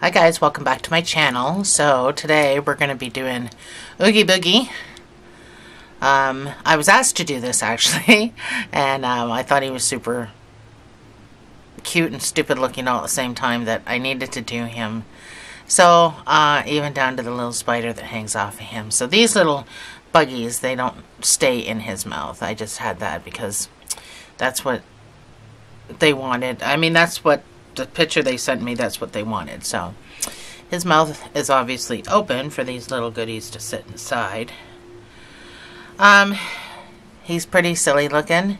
Hi guys, welcome back to my channel. So today we're going to be doing Oogie Boogie. I was asked to do this actually, and I thought he was super cute and stupid looking all at the same time that I needed to do him. So even down to the little spider that hangs off of him. So these little buggies, they don't stay in his mouth. I just had that because that's what they wanted. I mean, that's what the picture they sent me, that's what they wanted. So his mouth is obviously open for these little goodies to sit inside. He's pretty silly looking,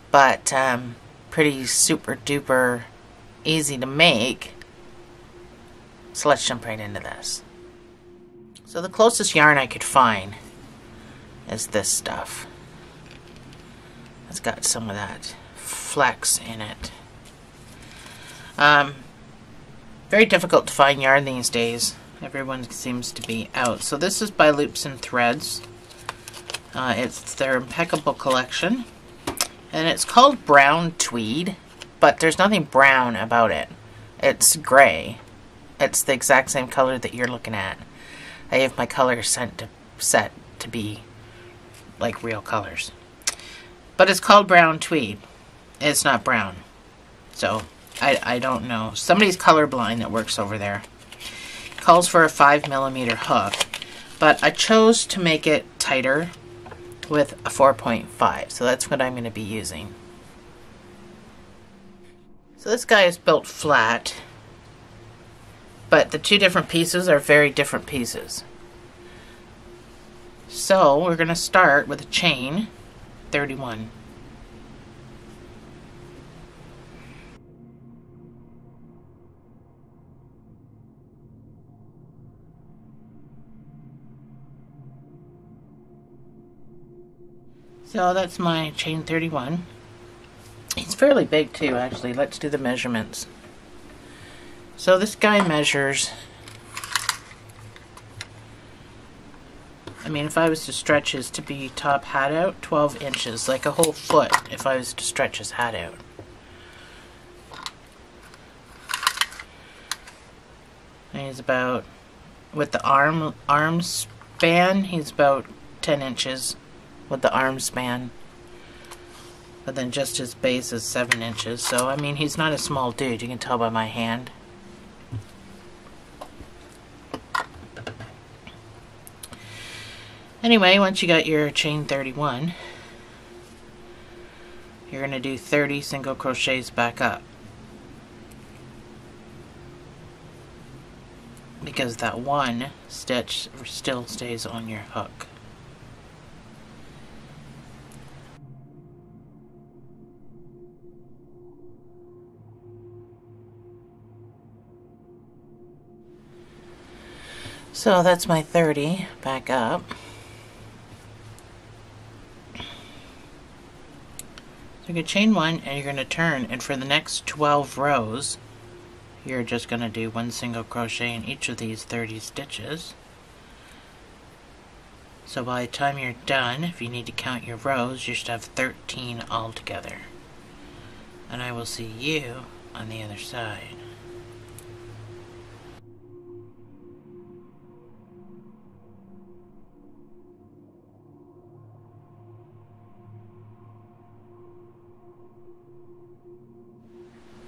but pretty super duper easy to make. So let's jump right into this. So the closest yarn I could find is this stuff. It's got some of that flex in it. Very difficult to find yarn these days. Everyone seems to be out. So this is by Loops and Threads. It's their Impeccable collection. And it's called Brown Tweed, but there's nothing brown about it. It's gray. It's the exact same color that you're looking at. I have my colors set to be like real colors. But it's called Brown Tweed. It's not brown. So I don't know. Somebody's colorblind that works over there. Calls for a 5mm hook, but I chose to make it tighter with a 4.5. So that's what I'm going to be using. So this guy is built flat, but the two different pieces are very different pieces. So we're going to start with a chain 31. So that's my chain 31. It's fairly big too, actually. Let's do the measurements. So this guy measures, I mean, if I was to stretch his to be top hat out, 12 inches, like a whole foot if I was to stretch his hat out. And he's about, with the arm span, he's about 10 inches with the arm span. But then just his base is 7 inches. So, I mean, he's not a small dude. You can tell by my hand. Anyway, once you got your chain 31, you're going to do 30 single crochets back up. Because that one stitch still stays on your hook. So that's my 30 back up. So you're going to chain one and you're going to turn, and for the next 12 rows you're just going to do one single crochet in each of these 30 stitches. So by the time you're done, if you need to count your rows, you should have 13 altogether. And I will see you on the other side.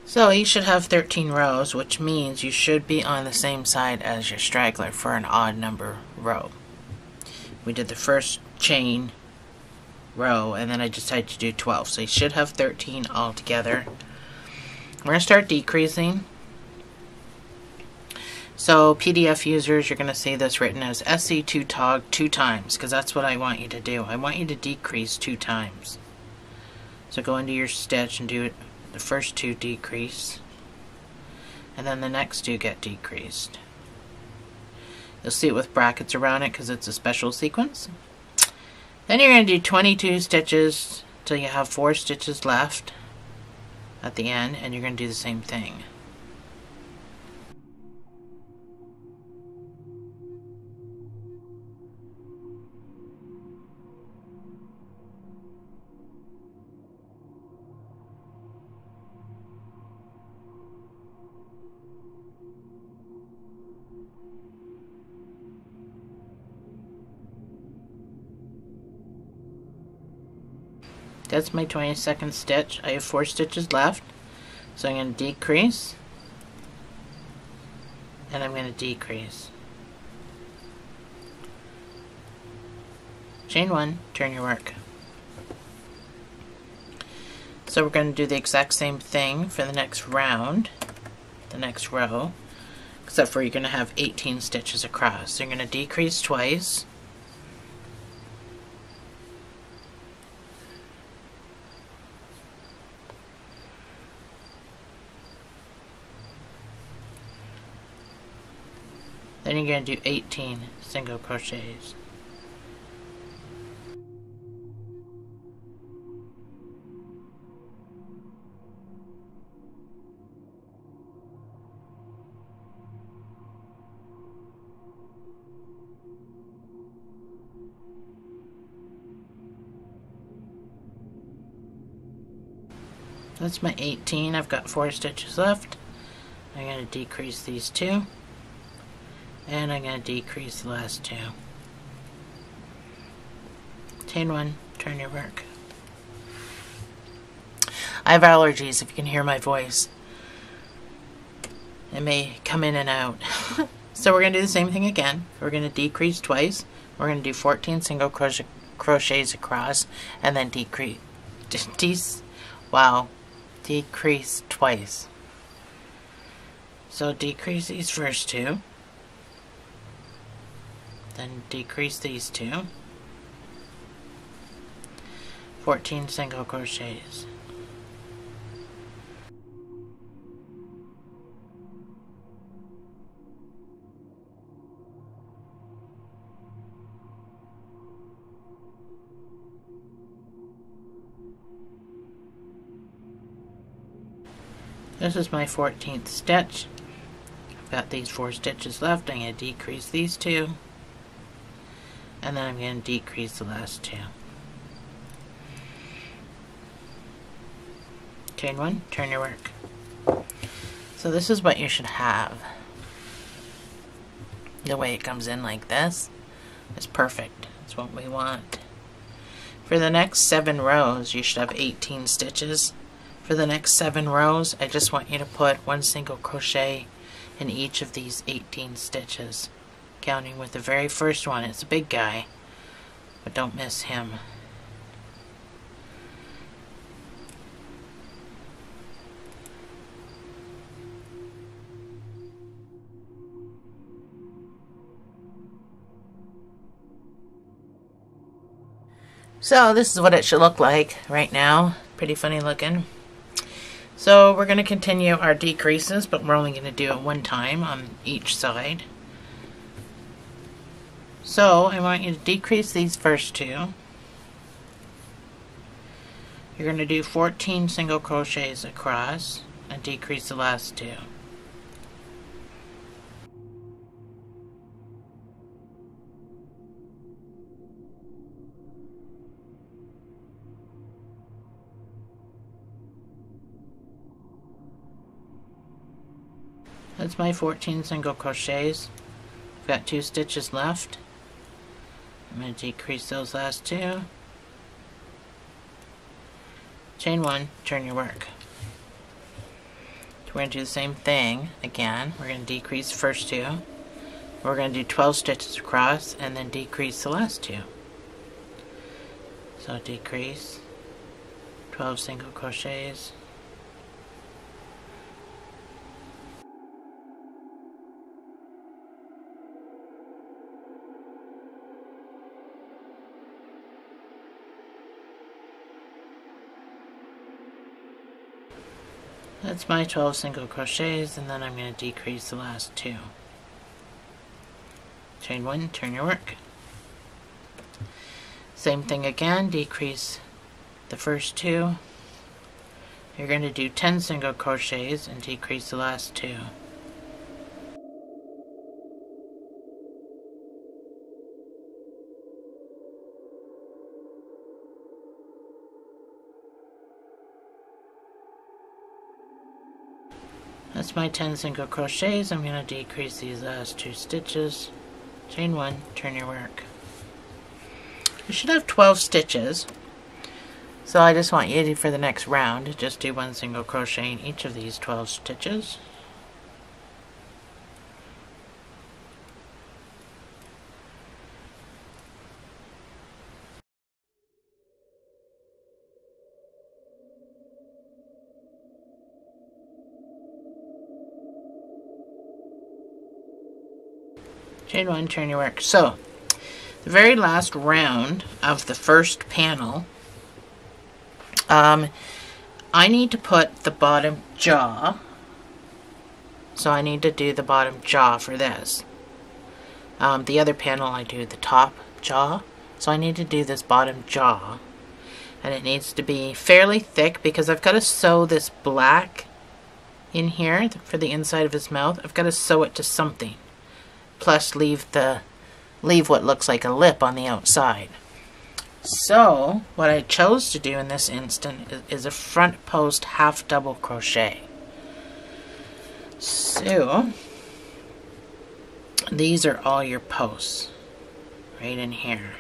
So you should have 13 rows, which means you should be on the same side as your straggler for an odd number row. We did the first chain row, and then I decided to do 12. So you should have 13 altogether. We're going to start decreasing. So PDF users, you're going to see this written as SC2TOG 2 times, because that's what I want you to do. I want you to decrease 2 times. So go into your stitch and do it. The first 2 decrease, and then the next 2 get decreased. You'll see it with brackets around it because it's a special sequence. Then you're going to do 22 stitches till you have 4 stitches left at the end, and you're going to do the same thing. That's my 22nd stitch. I have 4 stitches left, so I'm going to decrease, and I'm going to decrease. Chain 1, turn your work. So we're going to do the exact same thing for the next round, the next row, except for you're going to have 18 stitches across. So you're going to decrease twice, then you're going to do 18 single crochets. That's my 18. I've got 4 stitches left. I'm going to decrease these 2, and I'm going to decrease the last 2. Chain 1, turn your work. I have allergies, if you can hear my voice. It may come in and out. So we're going to do the same thing again. We're going to decrease twice. We're going to do 14 single crochets across, and then decrease twice. So decrease these first 2, then decrease these 2, 14 single crochets. This is my 14th stitch. I've got these 4 stitches left. I'm going to decrease these 2, and then I'm going to decrease the last 2. Chain 1, turn your work. So this is what you should have. The way it comes in like this is perfect. It's what we want. For the next 7 rows, you should have 18 stitches. For the next 7 rows, I just want you to put 1 single crochet in each of these 18 stitches, counting with the very first one. It's a big guy, but don't miss him. So this is what it should look like right now. Pretty funny looking. So we're going to continue our decreases, but we're only going to do it 1 time on each side. So I want you to decrease these first 2. You're going to do 14 single crochets across and decrease the last 2. That's my 14 single crochets. I've got 2 stitches left. I'm going to decrease those last 2. Chain 1, turn your work. So we're going to do the same thing again. We're going to decrease the first 2. We're going to do 12 stitches across and then decrease the last 2. So decrease, 12 single crochets. That's my 12 single crochets, and then I'm going to decrease the last 2. Chain 1, turn your work. Same thing again, decrease the first 2. You're going to do 10 single crochets and decrease the last 2. That's my 10 single crochets. I'm going to decrease these last 2 stitches. Chain 1, turn your work. You should have 12 stitches. So So I just want you to, for the next round, just do 1 single crochet in each of these 12 stitches. Chain 1, turn your work. So, the very last round of the first panel, I need to put the bottom jaw. So I need to do the bottom jaw for this. The other panel I do the top jaw. So I need to do this bottom jaw. And it needs to be fairly thick because I've got to sew this black in here for the inside of his mouth. I've got to sew it to something. Plus leave what looks like a lip on the outside. So what I chose to do in this instant is a front post half double crochet. So these are all your posts right in here,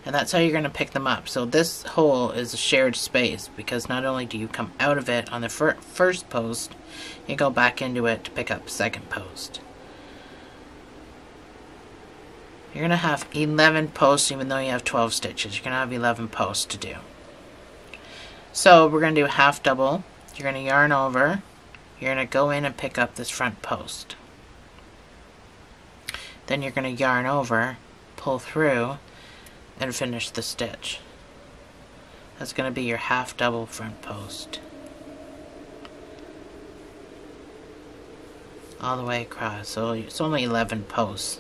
and that's how you're going to pick them up. So this hole is a shared space because not only do you come out of it on the first post, you go back into it to pick up the second post. You're going to have 11 posts even though you have 12 stitches. You're going to have 11 posts to do. So we're going to do a half double. You're going to yarn over. You're going to go in and pick up this front post. Then you're going to yarn over, pull through, and finish the stitch. That's going to be your half double front post. All the way across. So it's only 11 posts.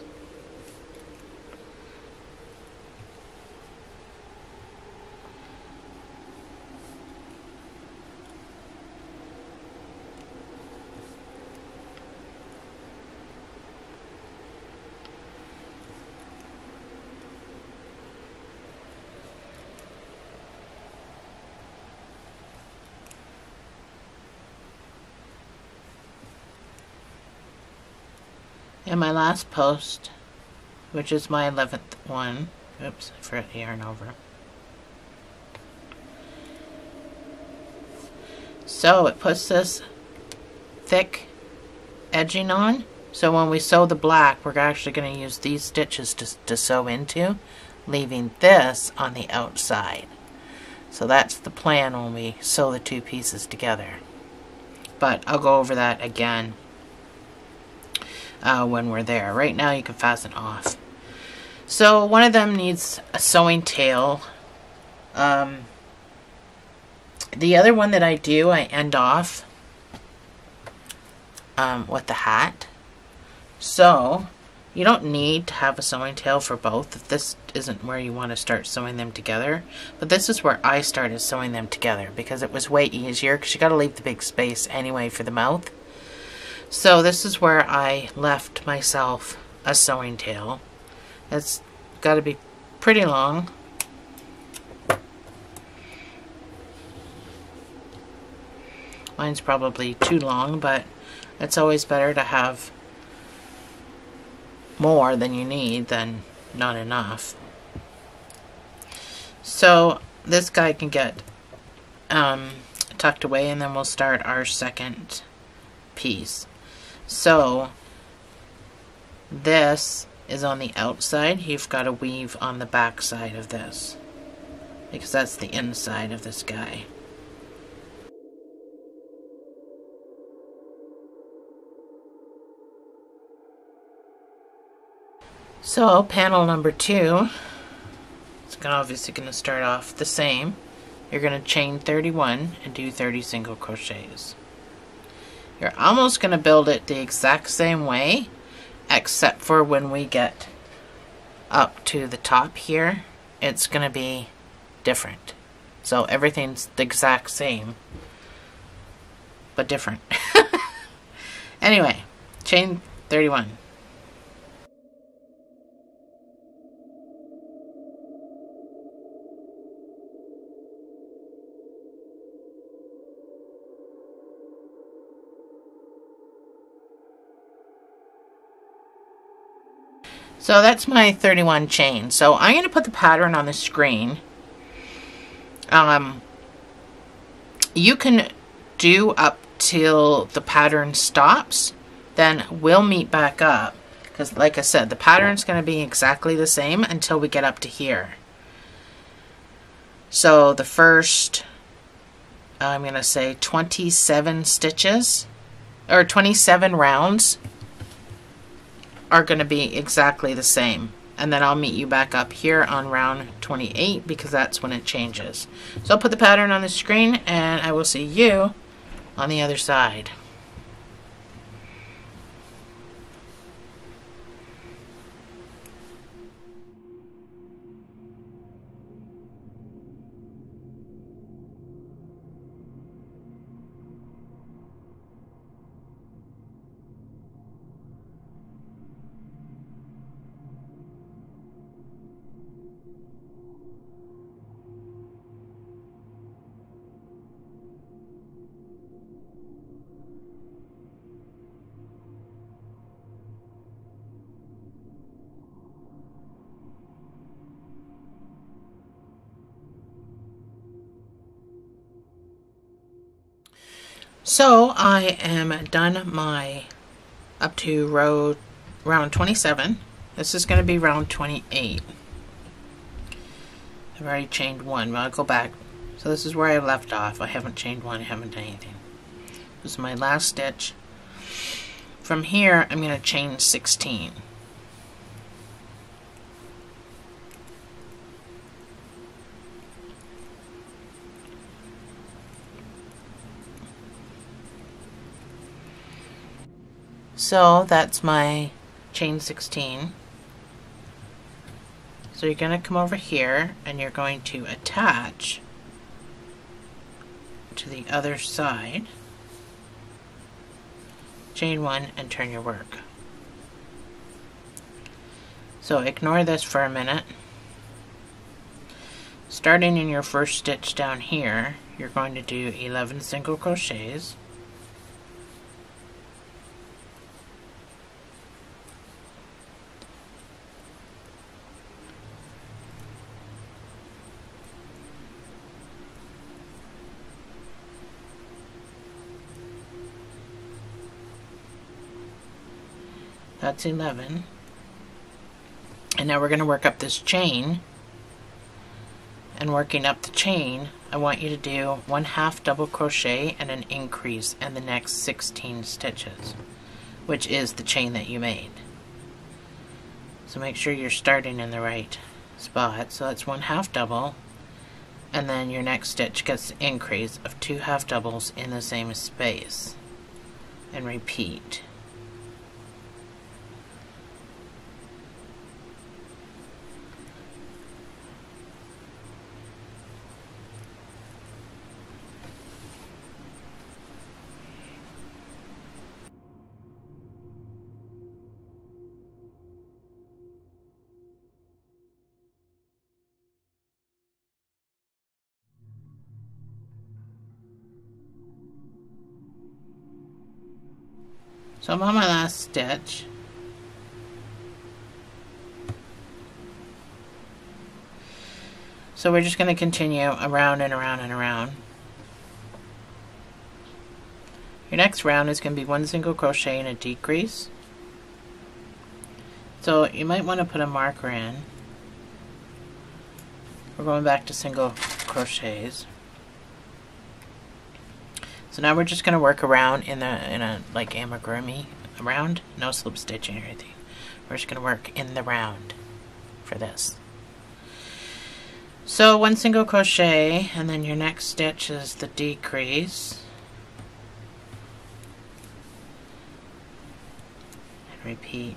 And my last post, which is my 11th one, oops, I forgot to yarn over. So it puts this thick edging on. So when we sew the black, we're actually going to use these stitches to sew into, leaving this on the outside. So that's the plan when we sew the two pieces together. But I'll go over that again when we're there. Right now you can fasten off. So one of them needs a sewing tail. The other one that I do, I end off with the hat. So you don't need to have a sewing tail for both if this isn't where you want to start sewing them together. But this is where I started sewing them together because it was way easier because you got to leave the big space anyway for the mouth. So this is where I left myself a sewing tail. It's got to be pretty long. Mine's probably too long, but it's always better to have more than you need than not enough. So this guy can get tucked away, and then we'll start our second piece. So this is on the outside. You've got to weave on the back side of this because that's the inside of this guy. So panel number 2, it's obviously going to start off the same. You're going to chain 31 and do 30 single crochets. You're almost going to build it the exact same way, except for when we get up to the top here, it's going to be different. So everything's the exact same, but different. Anyway, chain 31. So that's my 31 chain. So I'm going to put the pattern on the screen. You can do up till the pattern stops, then we'll meet back up, because like I said, the pattern's going to be exactly the same until we get up to here. So the first, I'm going to say 27 stitches, or 27 rounds are going to be exactly the same. And then I'll meet you back up here on round 28 because that's when it changes. So I'll put the pattern on the screen and I will see you on the other side. So I am done my up to round 27. This is going to be round 28. I've already chained one, but I'll go back. So this is where I left off. I haven't chained one, I haven't done anything. This is my last stitch. From here, I'm going to chain 16. So that's my chain 16. So you're going to come over here and you're going to attach to the other side, chain one, and turn your work. So ignore this for a minute. Starting in your first stitch down here, you're going to do 11 single crochets. That's 11. And now we're going to work up this chain. And working up the chain, I want you to do 1/2 double crochet and an increase in the next 16 stitches, which is the chain that you made. So make sure you're starting in the right spot. So that's 1/2 double, and then your next stitch gets the increase of 2 half doubles in the same space, and repeat. So I'm on my last stitch. So we're just going to continue around and around and around. Your next round is going to be 1 single crochet and a decrease. So you might want to put a marker in. We're going back to single crochets. So now we're just going to work around in a like amigurumi around, no slip stitching or anything. We're just going to work in the round for this. So 1 single crochet, and then your next stitch is the decrease. And repeat.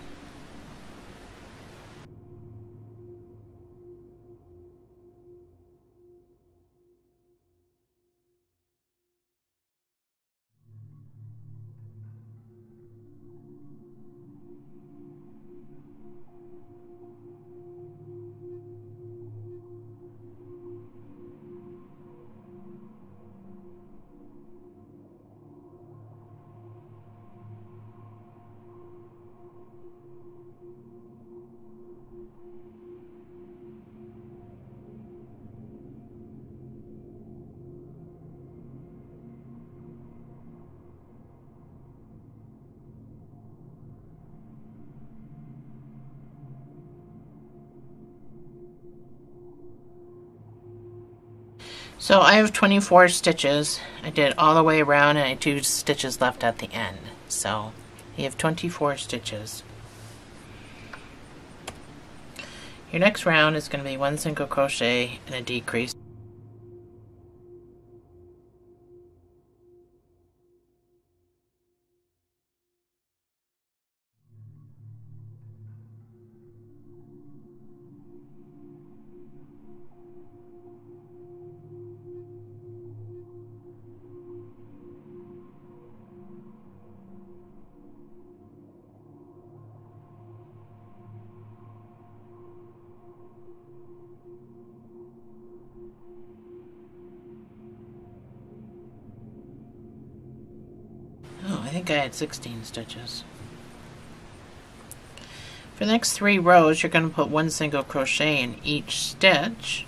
So I have 24 stitches. I did all the way around and I have 2 stitches left at the end. So you have 24 stitches. Your next round is going to be 1 single crochet and a decrease. Oh, I think I had 16 stitches. For the next 3 rows, you're going to put 1 single crochet in each stitch.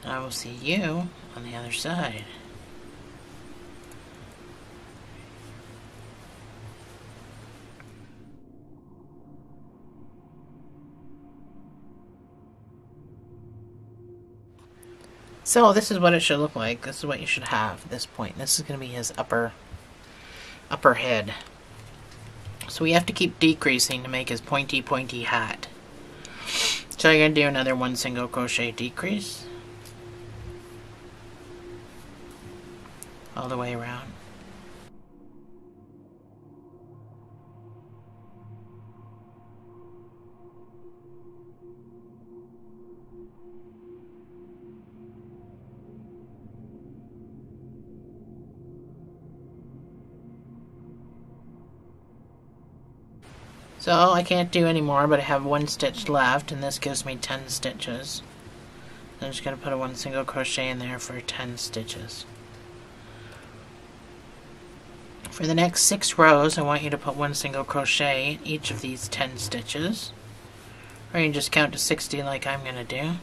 I will see you on the other side. So this is what it should look like. This is what you should have at this point. This is going to be his upper head. So we have to keep decreasing to make his pointy hat. So you're going to do another 1 single crochet decrease all the way around. So I can't do any more, but I have 1 stitch left, and this gives me 10 stitches. I'm just going to put a 1 single crochet in there for 10 stitches. For the next 6 rows, I want you to put 1 single crochet in each of these 10 stitches. Or you can just count to 60 like I'm going to do.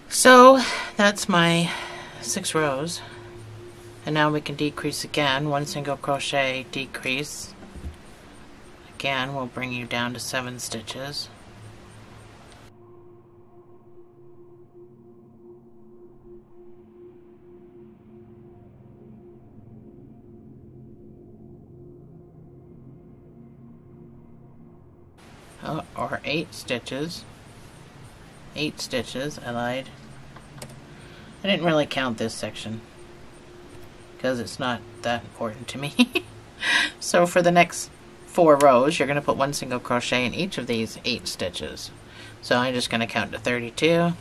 So that's my 6 rows, and now we can decrease again. 1 single crochet, decrease. Again, will bring you down to 7 stitches. Oh, or 8 stitches. 8 stitches, I lied. I didn't really count this section because it's not that important to me. So for the next 4 rows, you're going to put 1 single crochet in each of these 8 stitches. So I'm just going to count to 32.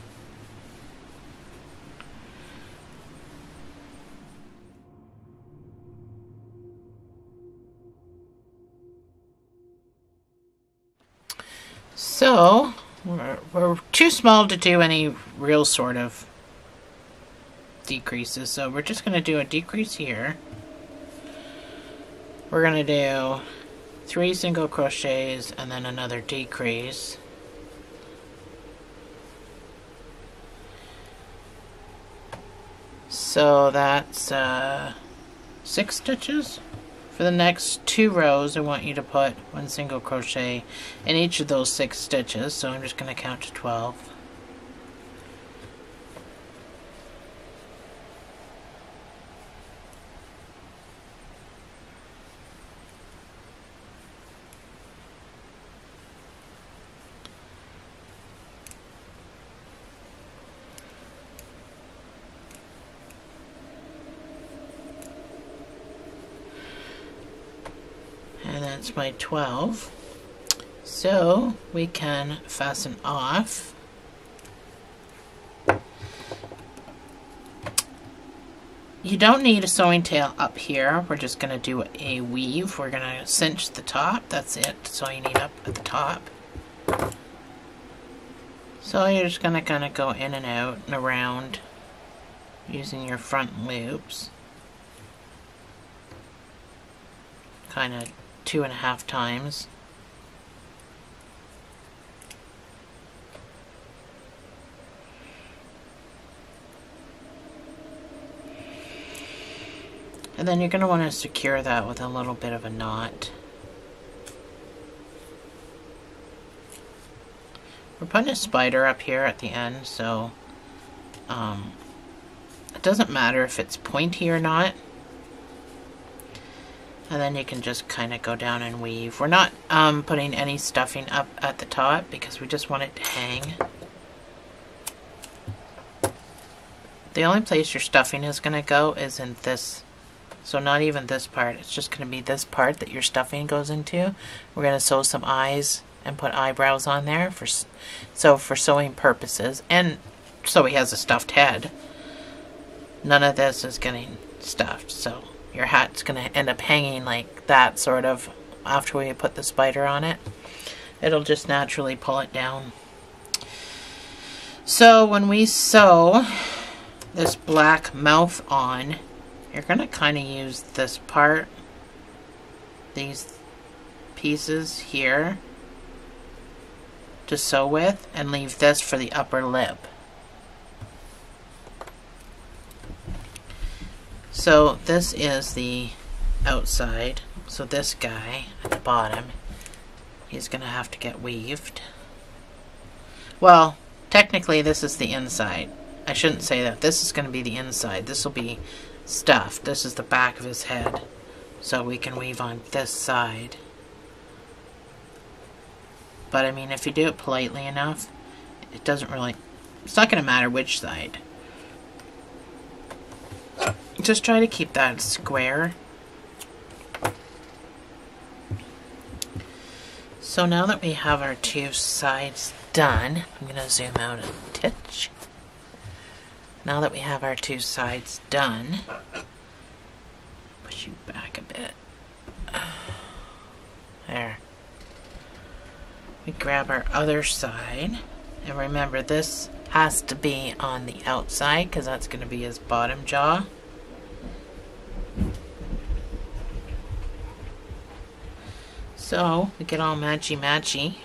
So we're too small to do any real sort of decreases, so we're just going to do a decrease here. We're going to do 3 single crochets and then another decrease. So that's 6 stitches. For the next 2 rows, I want you to put 1 single crochet in each of those 6 stitches, so I'm just going to count to 12. And that's my 12. So we can fasten off. You don't need a sewing tail up here. We're just going to do a weave. We're going to cinch the top. That's it. That's all you need up at the top. So you're just going to kind of go in and out and around using your front loops. Kind of 2.5 times. And then you're going to want to secure that with a little bit of a knot. We're putting a spider up here at the end, so it doesn't matter if it's pointy or not. And then you can just kind of go down and weave. We're not putting any stuffing up at the top because we just want it to hang. The only place your stuffing is going to go is in this. So not even this part. It's just going to be this part that your stuffing goes into. We're going to sew some eyes and put eyebrows on there for sewing purposes. And so he has a stuffed head. None of this is getting stuffed. So your hat's going to end up hanging like that, sort of, after we put the spider on it. It'll just naturally pull it down. So when we sew this black mouth on, you're going to kind of use this part, these pieces here, to sew with, and leave this for the upper lip. So this is the outside. So this guy at the bottom, he's going to have to get weaved. Well, technically this is the inside. I shouldn't say that. This is going to be the inside. This will be stuffed. This is the back of his head. So we can weave on this side. But I mean, if you do it politely enough, it doesn't really, it's not going to matter which side. Just try to keep that square. So now that we have our two sides done, I'm going to zoom out a titch. Now that we have our two sides done, push you back a bit. There. We grab our other side, and remember this has to be on the outside because that's going to be his bottom jaw. So we get all matchy-matchy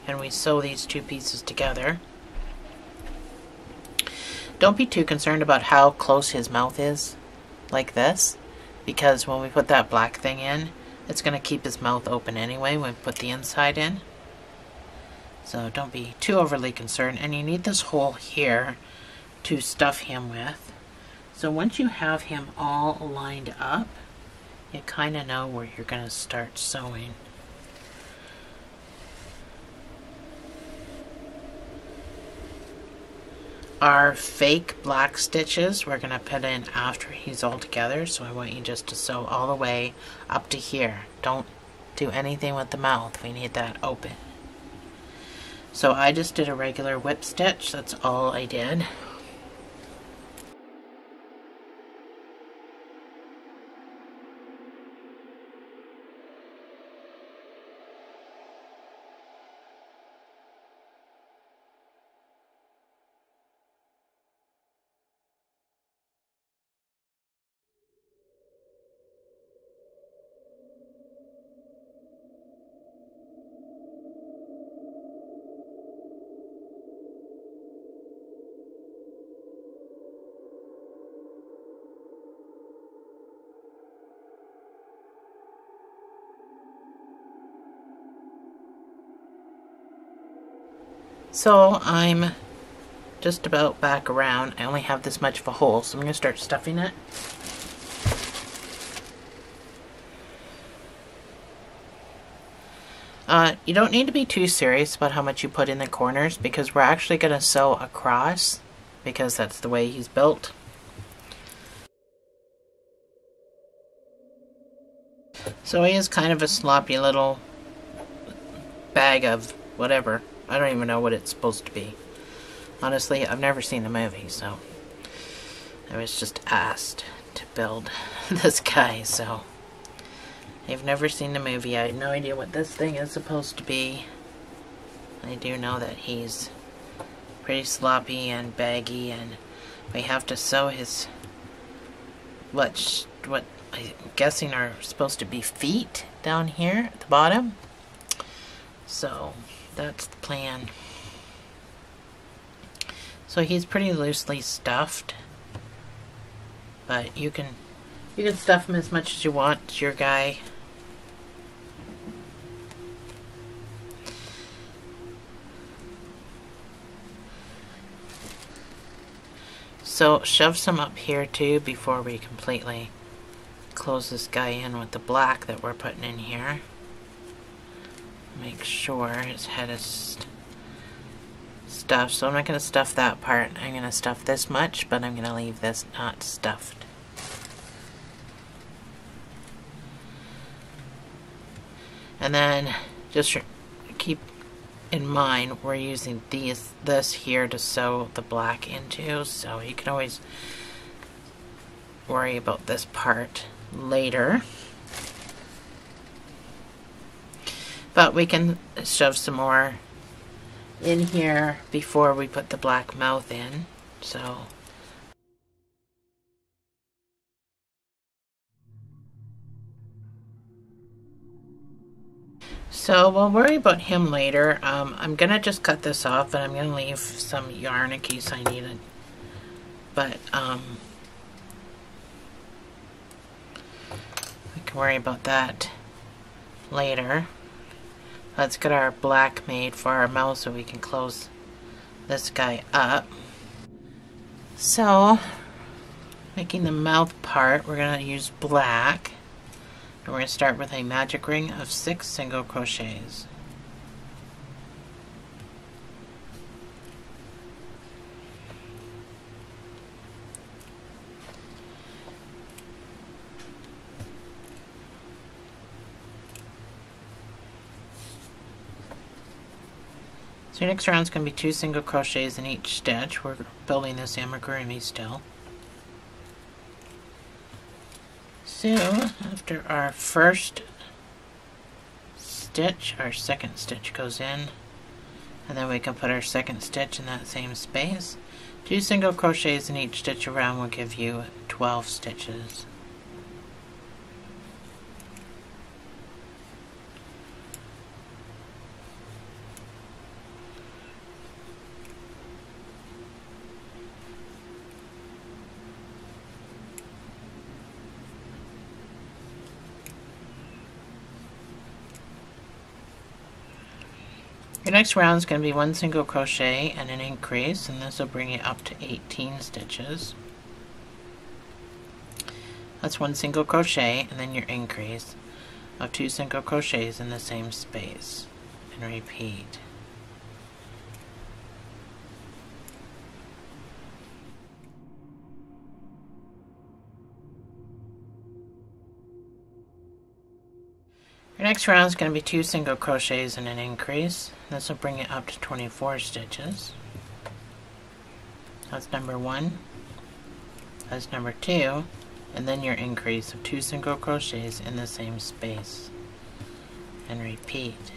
and we sew these two pieces together. Don't be too concerned about how close his mouth is, like this, because when we put that black thing in, it's going to keep his mouth open anyway when we put the inside in. So don't be too overly concerned. And you need this hole here to stuff him with. So once you have him all lined up, you kind of know where you're going to start sewing. Our fake black stitches we're going to put in after he's all together, so I want you just to sew all the way up to here. Don't do anything with the mouth. We need that open. So I just did a regular whip stitch. That's all I did. So I'm just about back around. I only have this much of a hole, so I'm going to start stuffing it. You don't need to be too serious about how much you put in the corners because we're actually going to sew across because that's the way he's built. So he is kind of a sloppy little bag of whatever. I don't even know what it's supposed to be. Honestly, I've never seen the movie, so I was just asked to build this guy, so I've never seen the movie. I have no idea what this thing is supposed to be. I do know that he's pretty sloppy and baggy, and we have to sew his what I'm guessing are supposed to be feet down here at the bottom. So that's the plan. So he's pretty loosely stuffed, but you can You can stuff them as much as you want. It's your guy. So shove some up here too before we completely close this guy in with the black that we're putting in here. Make sure his head is stuffed. So I'm not going to stuff that part. I'm going to stuff this much, but I'm going to leave this not stuffed. And then just keep in mind we're using this here to sew the black into, so you can always worry about this part later. But we can shove some more in here before we put the black mouth in. So we'll worry about him later. I'm going to just cut this off, and I'm going to leave some yarn in case I need it. But we can worry about that later. Let's get our black made for our mouth so we can close this guy up. So, making the mouth part, we're going to use black. And we're going to start with a magic ring of 6 single crochets. So your next round is going to be 2 single crochets in each stitch. We're building this amigurumi still. So after our first stitch, our second stitch goes in, and then we can put our second stitch in that same space. 2 single crochets in each stitch around will give you 12 stitches. Your next round is going to be 1 single crochet and an increase, and this will bring you up to 18 stitches. That's 1 single crochet and then your increase of 2 single crochets in the same space, and repeat. Your next round is going to be 2 single crochets and an increase. This will bring it up to 24 stitches. That's number 1. That's number 2. And then your increase of 2 single crochets in the same space. And repeat.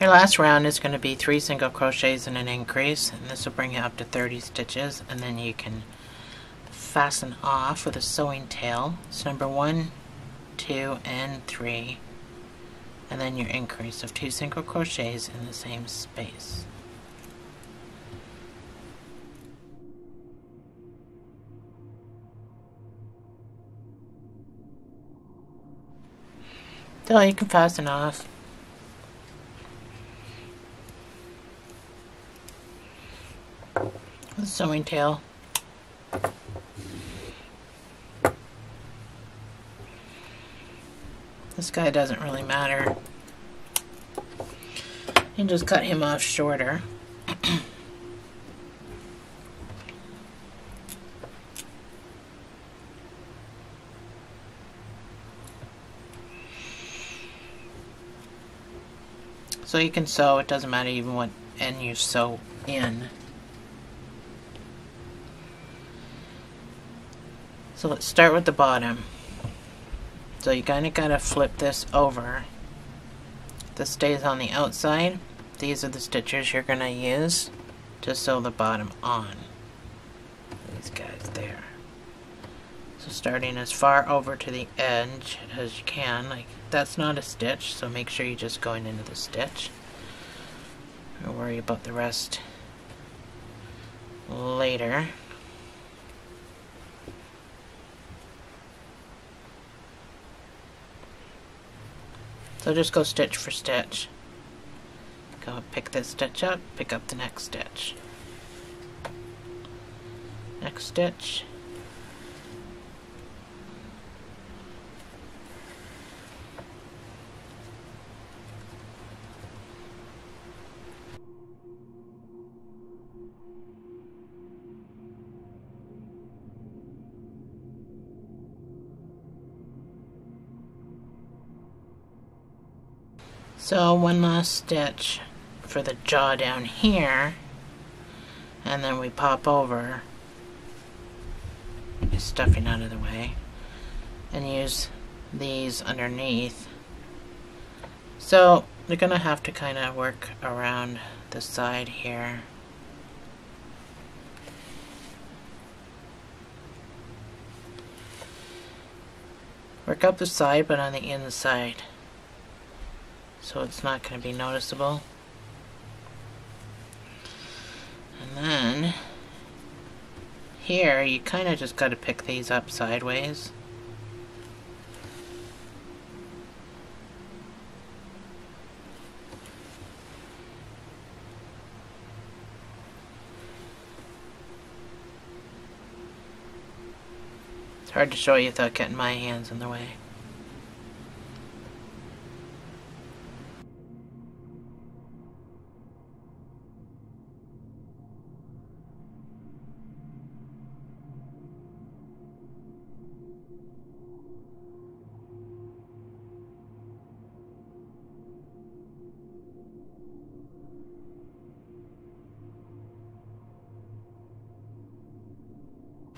Your last round is going to be 3 single crochets and an increase, and this will bring you up to 30 stitches, and then you can fasten off with a sewing tail. It's number 1, 2, and 3, and then your increase of 2 single crochets in the same space. So you can fasten off. With a sewing tail. This guy doesn't really matter. You can just cut him off shorter. So you can sew, it doesn't matter even what end you sew in. So let's start with the bottom. So you kind of gotta flip this over. This stays on the outside. These are the stitches you're gonna use to sew the bottom on. These guys there. So starting as far over to the edge as you can. Like, that's not a stitch, so make sure you're just going into the stitch. Don't worry about the rest later. So just go stitch for stitch. Go pick this stitch up, pick up the next stitch. Next stitch. So one last stitch for the jaw down here, and then we pop over, get stuffing out of the way, and use these underneath. So you're gonna have to kind of work around the side here. Work up the side, but on the inside, so it's not going to be noticeable. And then here you kind of just got to pick these up sideways. It's hard to show you without getting my hands in the way.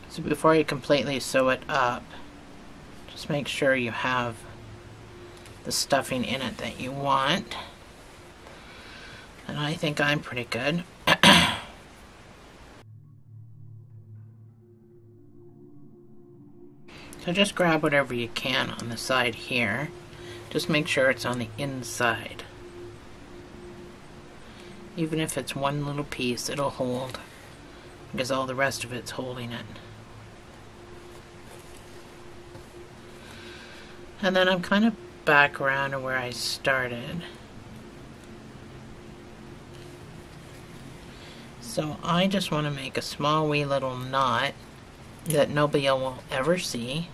So before you completely sew it up, just make sure you have the stuffing in it that you want. And I think I'm pretty good. So just grab whatever you can on the side here. Just make sure it's on the inside. Even if it's one little piece, it'll hold, because all the rest of it's holding it. And then I'm kind of back around to where I started. So I just want to make a small wee little knot that nobody will ever see.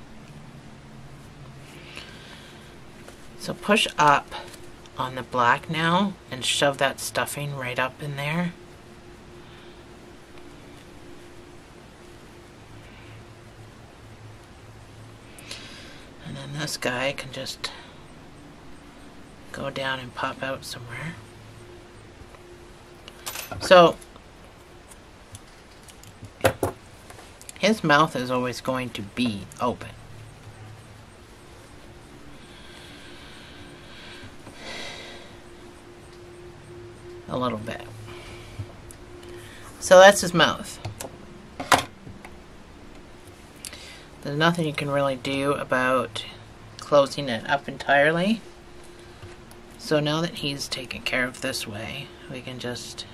So push up on the black now and shove that stuffing right up in there. And then this guy can just go down and pop out somewhere. So his mouth is always going to be open. A little bit. So that's his mouth. There's nothing you can really do about closing it up entirely. So now that he's taken care of this way, we can just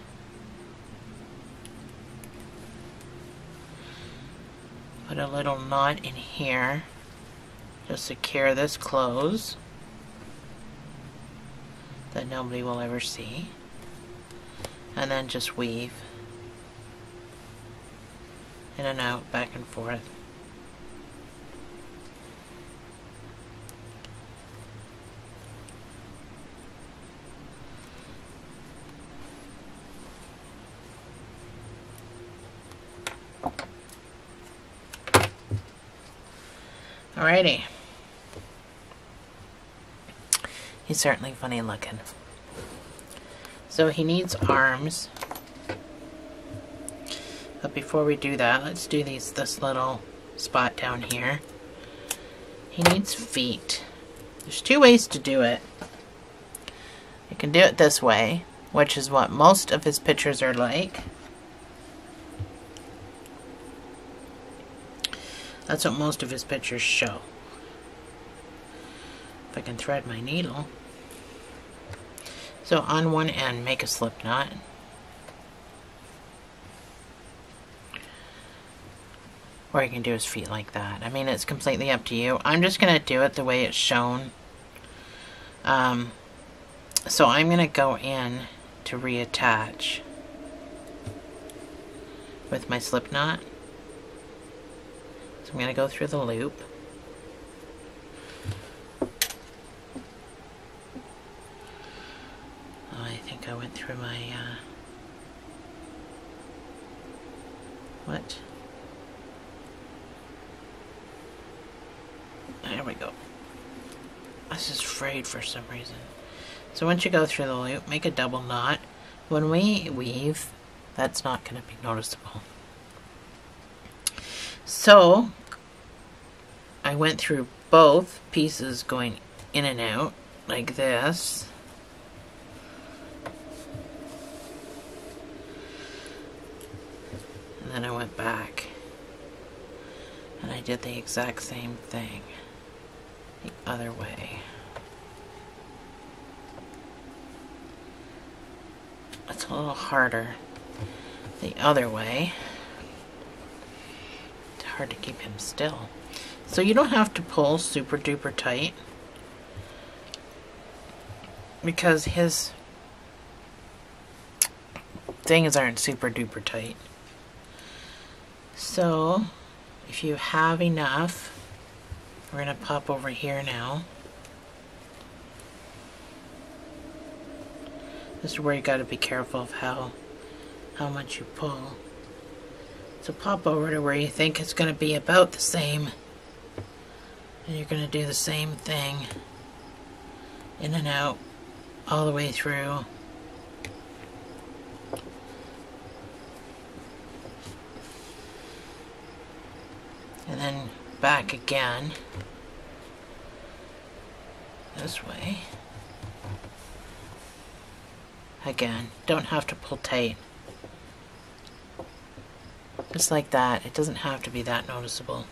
put a little knot in here to secure this close that nobody will ever see. And then just weave in and out, back and forth. Alrighty. He's certainly funny looking. So he needs arms. But before we do that, let's do this little spot down here. He needs feet. There's two ways to do it. You can do it this way, which is what most of his pictures are like. That's what most of his pictures show. If I can thread my needle. So on one end, make a slip knot. Or you can do his feet like that. I mean, it's completely up to you. I'm just going to do it the way it's shown. So I'm going to go in to reattach with my slip knot. So I'm going to go through the loop. Oh, I think I went through my, what? There we go. This is frayed for some reason. So once you go through the loop, make a double knot. When we weave, that's not going to be noticeable. So I went through both pieces going in and out like this. And then I went back and I did the exact same thing the other way. It's a little harder the other way. It's hard to keep him still. So you don't have to pull super duper tight because his things aren't super duper tight. So if you have enough, we're going to pop over here now. This is where you got to be careful of how much you pull. So pop over to where you think it's going to be about the same. And you're going to do the same thing. In and out, all the way through. And then back again. This way. Again, don't have to pull tight. Just like that. It doesn't have to be that noticeable.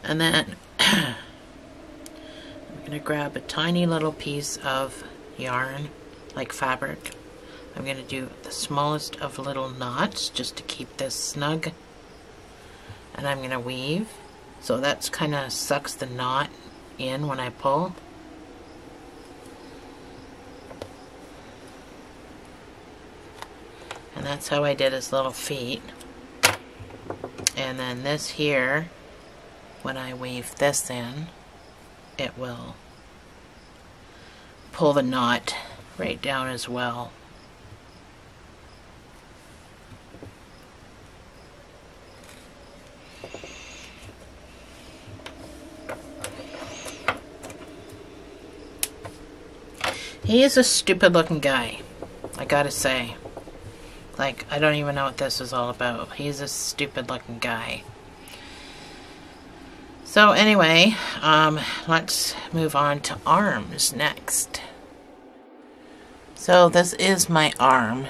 And then I'm going to grab a tiny little piece of yarn, like fabric. I'm going to do the smallest of little knots just to keep this snug. And I'm going to weave. So that's kind of sucks the knot in when I pull. And that's how I did his little feet. And then this here, when I weave this in, it will pull the knot right down as well. He is a stupid looking guy, I gotta say. Like, I don't even know what this is all about. He's a stupid looking guy. So anyway, let's move on to arms next. So this is my arm.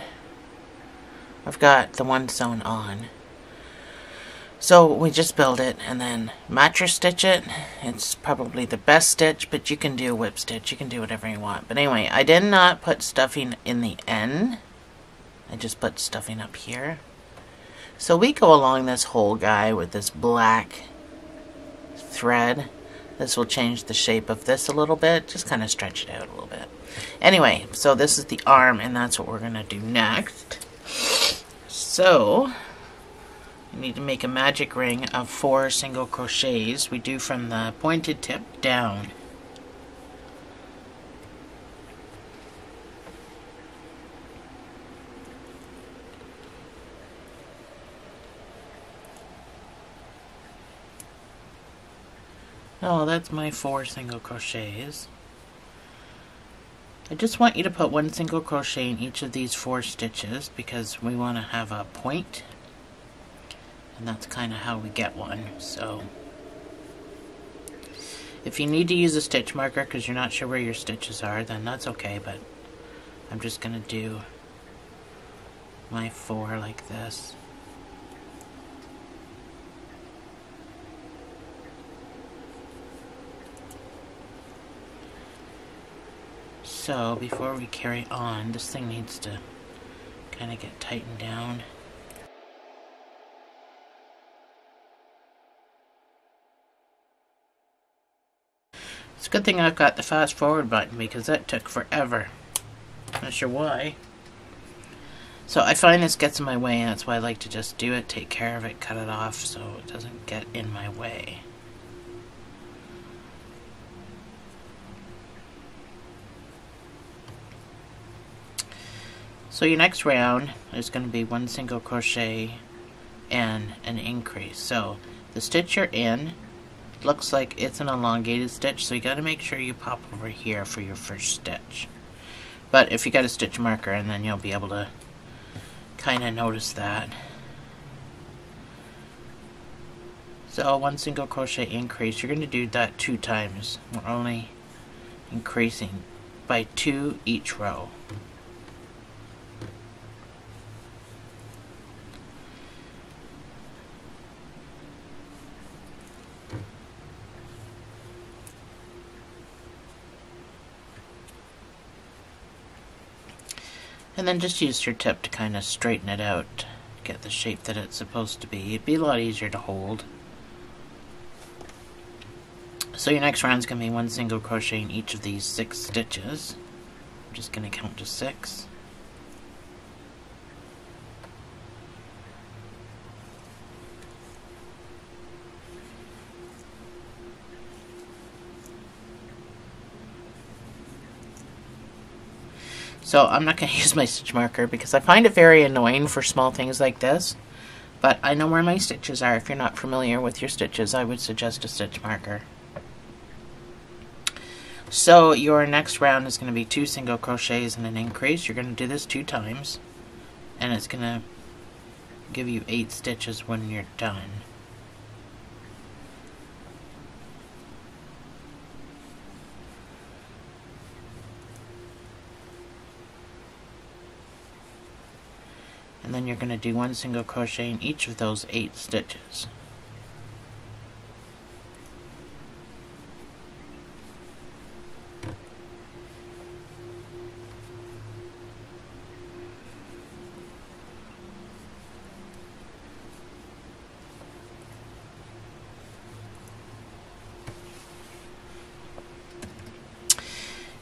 I've got the one sewn on. So we just build it and then mattress stitch it. It's probably the best stitch, but you can do whip stitch. You can do whatever you want. But anyway, I did not put stuffing in the end. I just put stuffing up here. So we go along this whole guy with this black thread. This will change the shape of this a little bit. Just kind of stretch it out a little bit. Anyway, so this is the arm and that's what we're going to do next. So you need to make a magic ring of 4 single crochets. We do from the pointed tip down. Oh, that's my 4 single crochets. I just want you to put 1 single crochet in each of these 4 stitches because we want to have a point. And that's kind of how we get one. So if you need to use a stitch marker because you're not sure where your stitches are, then that's okay, but I'm just going to do my 4 like this. So before we carry on, this thing needs to kind of get tightened down. It's a good thing I've got the fast forward button because that took forever. Not sure why. So I find this gets in my way, and that's why I like to just do it, take care of it, cut it off so it doesn't get in my way. So your next round is going to be 1 single crochet and an increase. So the stitch you're in looks like it's an elongated stitch, so you got to make sure you pop over here for your first stitch. But if you got a stitch marker, and then you'll be able to kind of notice that. So 1 single crochet increase, you're going to do that 2 times. We're only increasing by 2 each row. And then just use your tip to kind of straighten it out, get the shape that it's supposed to be. It'd be a lot easier to hold. So your next round is going to be 1 single crochet in each of these 6 stitches. I'm just going to count to 6. So I'm not going to use my stitch marker because I find it very annoying for small things like this. But I know where my stitches are. If you're not familiar with your stitches, I would suggest a stitch marker. So your next round is going to be 2 single crochets and an increase. You're going to do this 2 times. And it's going to give you 8 stitches when you're done. And then you're going to do 1 single crochet in each of those 8 stitches.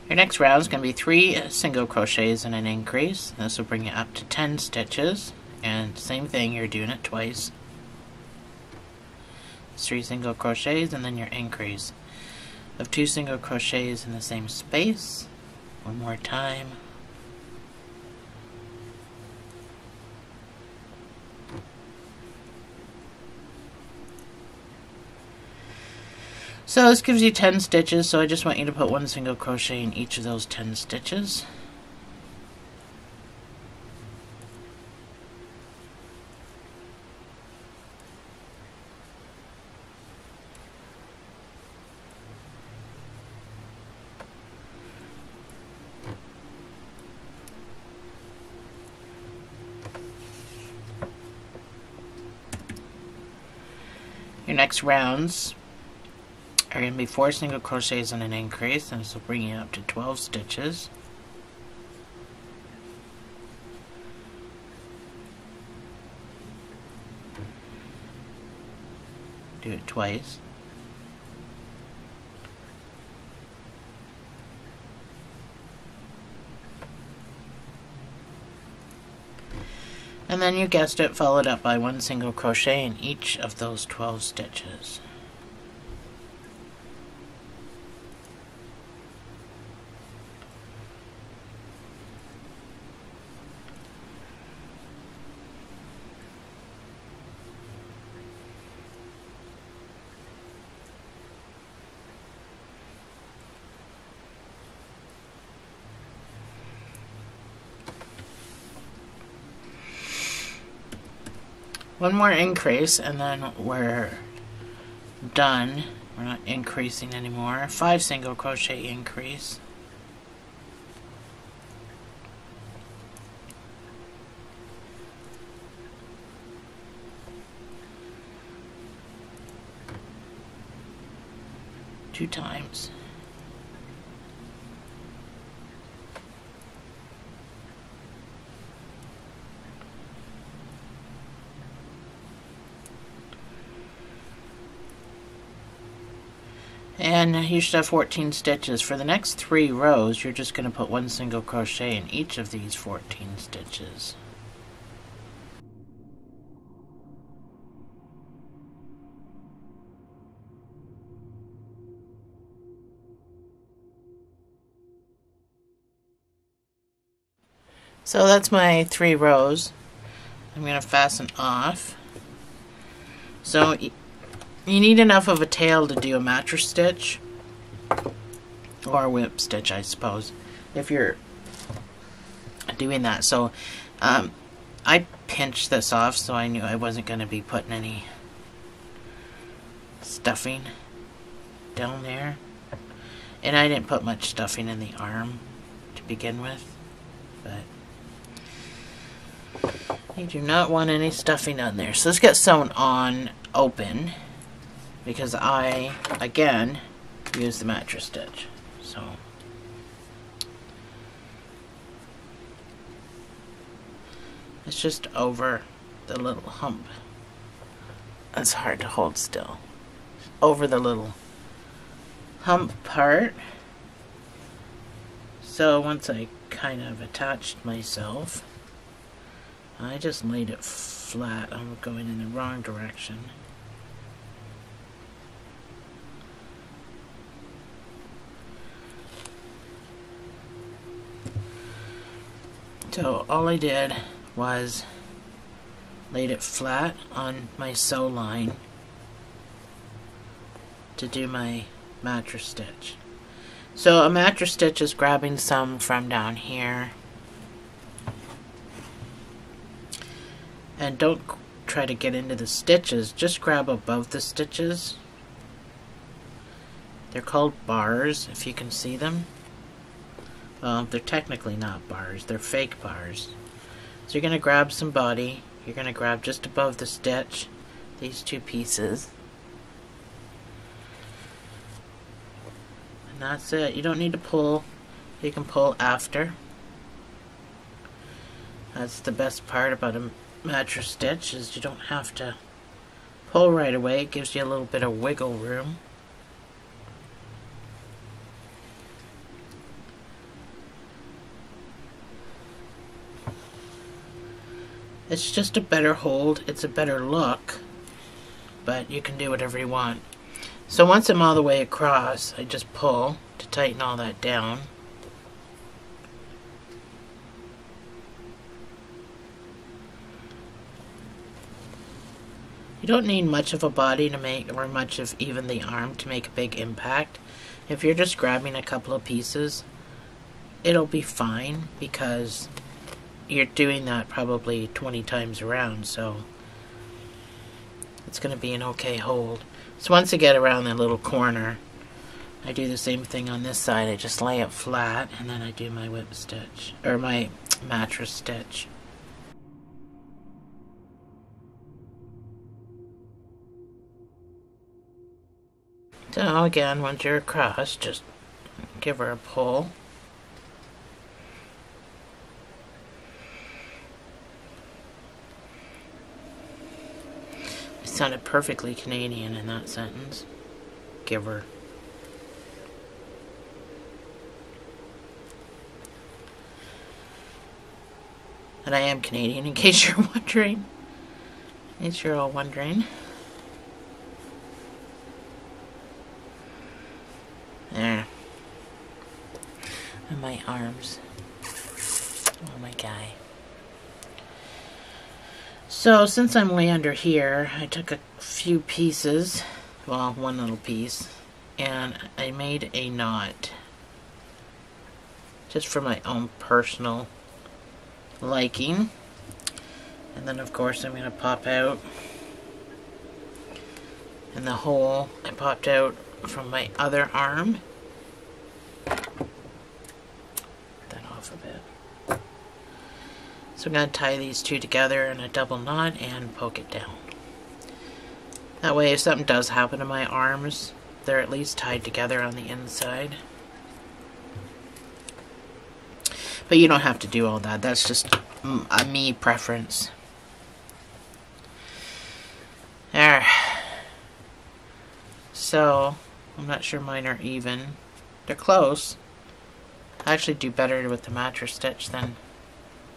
Your next round is going to be 3 single crochets and an increase. This will bring you up to 10 stitches. And same thing, you're doing it twice. 3 single crochets and then your increase of 2 single crochets in the same space. One more time. So this gives you 10 stitches, so I just want you to put 1 single crochet in each of those 10 stitches. Your next rounds are going to be 4 single crochets and an increase, and this will bring you up to 12 stitches. Do it twice. And then you guessed it, followed up by 1 single crochet in each of those 12 stitches. One more increase and then we're done. We're not increasing anymore. 5 single crochet increase. Two times. And you should have 14 stitches. For the next 3 rows, you're just going to put 1 single crochet in each of these 14 stitches. So that's my 3 rows. I'm going to fasten off. So you need enough of a tail to do a mattress stitch, or a whip stitch, I suppose, if you're doing that. So I pinched this off so I knew I wasn't going to be putting any stuffing down there. And I didn't put much stuffing in the arm to begin with, but you do not want any stuffing on there. So let's get sewn on open, because I, again, use the mattress stitch. So it's just over the little hump. It's hard to hold still. Over the little hump part. So once I kind of attached myself, I just laid it flat. I'm going in the wrong direction. So all I did was laid it flat on my sew line to do my mattress stitch. So a mattress stitch is grabbing some from down here. And don't try to get into the stitches, just grab above the stitches. They're called bars, if you can see them. Well, they're technically not bars, they're fake bars. So you're going to grab some body, you're going to grab just above the stitch, these 2 pieces. And that's it. You don't need to pull, you can pull after. That's the best part about a mattress stitch, is you don't have to pull right away. It gives you a little bit of wiggle room. It's just a better hold, it's a better look, but you can do whatever you want. So once I'm all the way across, I just pull to tighten all that down. You don't need much of a body to make, or much of even the arm to make a big impact. If you're just grabbing a couple of pieces, it'll be fine, because you're doing that probably 20 times around, so it's going to be an okay hold. So once I get around that little corner, I do the same thing on this side. I just lay it flat, and then I do my whip stitch, or my mattress stitch. So again, once you're across, just give her a pull. It sounded perfectly Canadian in that sentence. Give her. And I am Canadian, in case you're wondering. In case you're all wondering. There. And my arms. Oh my guy. So since I'm way under here, I took a few pieces, well, one little piece, and I made a knot. Just for my own personal liking. And then of course I'm going to pop out. And the hole I popped out from my other arm. Put that off a bit. So I'm going to tie these 2 together in a double knot and poke it down. That way if something does happen to my arms, they're at least tied together on the inside. But you don't have to do all that. That's just a me preference. There. So I'm not sure mine are even. They're close. I actually do better with the mattress stitch than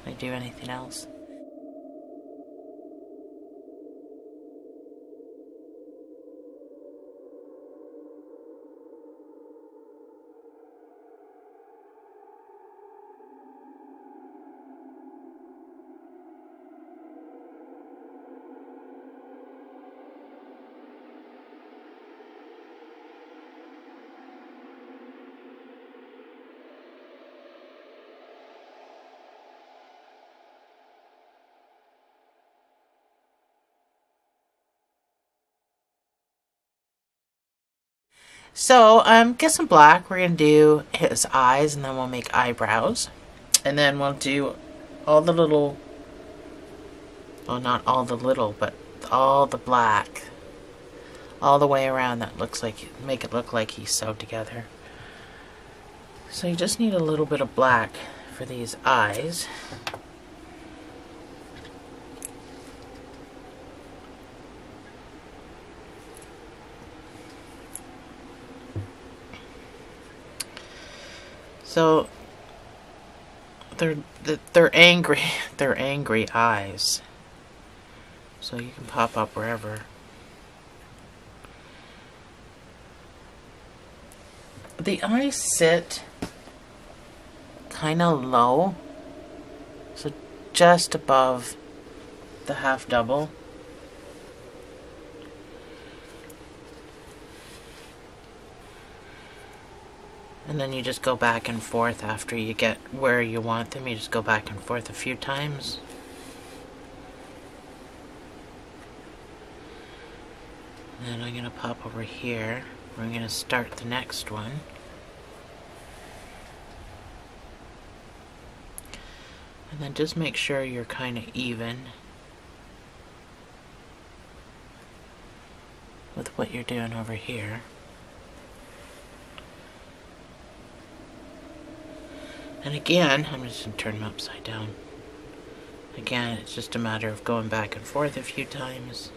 I do anything else. So, get some black. We're going to do his eyes, and then we'll make eyebrows. And then we'll do all the little, well, not all the little, but all the black. All the way around that looks like, make it look like he's sewed together. So you just need a little bit of black for these eyes. So they're angry. They're angry eyes. So you can pop up wherever. The eyes sit kind of low, so just above the half double. And then you just go back and forth after you get where you want them. You just go back and forth a few times. And then I'm going to pop over here. We're going to start the next one. And then just make sure you're kind of even with what you're doing over here. And again, I'm just going to turn them upside down. Again, it's just a matter of going back and forth a few times.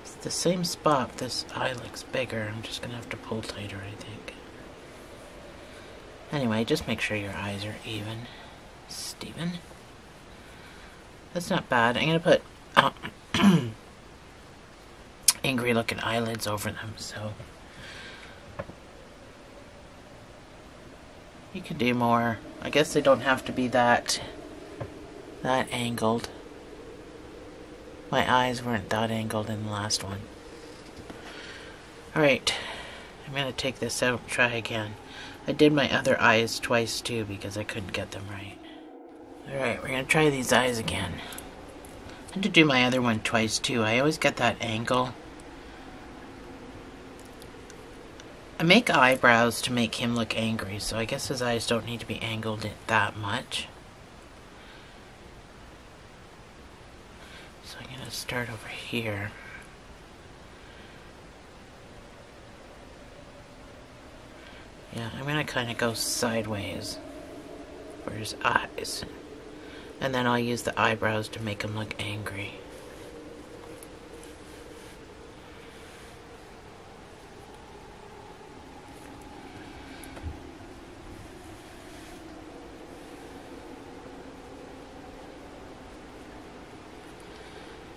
It's the same spot. This eye looks bigger. I'm just going to have to pull tighter, I think. Anyway, just make sure your eyes are even. Steven. That's not bad. I'm going to put angry looking eyelids over them, so you can do more. I guess they don't have to be that angled. My eyes weren't that angled in the last one. Alright, I'm going to take this out and try again. I did my other eyes twice too because I couldn't get them right. Alright, we're going to try these eyes again. I had to do my other one twice too. I always get that angle. I make eyebrows to make him look angry, so I guess his eyes don't need to be angled that much. So I'm going to start over here. Yeah, I'm going to kind of go sideways for his eyes. And then I'll use the eyebrows to make him look angry.